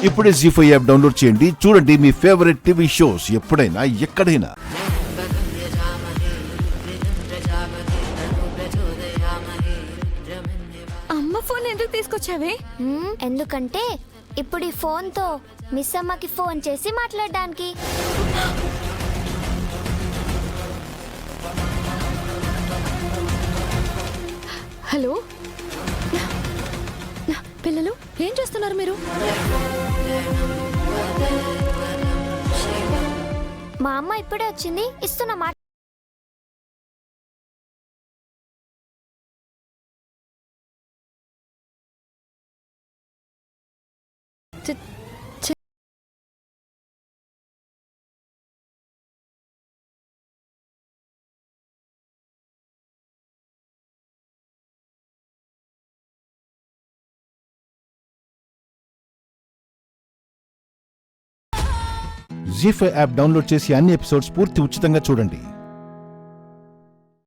ఇప్పుడే జీ5 app download చేయండి. చూడండి మీ ఫేవరెట్ టీవీ షోస్ ఎప్పుడైనా ఎక్కడైనా. అమ్మ ఫోన్ ఎందుకు తీసుకొచ్చావే? ఎందుకంటే ఇప్పుడు ఈ ఫోన్తో మిస్ అమ్మకి ఫోన్ చేసి మాట్లాడడానికి. హలో పిల్లలు, ఏం చేస్తున్నారు మీరు? మా అమ్మ ఇప్పుడే వచ్చింది, ఇస్తున్న మాట. జీ5 యాప్ డౌన్లోడ్ చేసి అన్ని ఎపిసోడ్స్ పూర్తి ఉచితంగా చూడండి.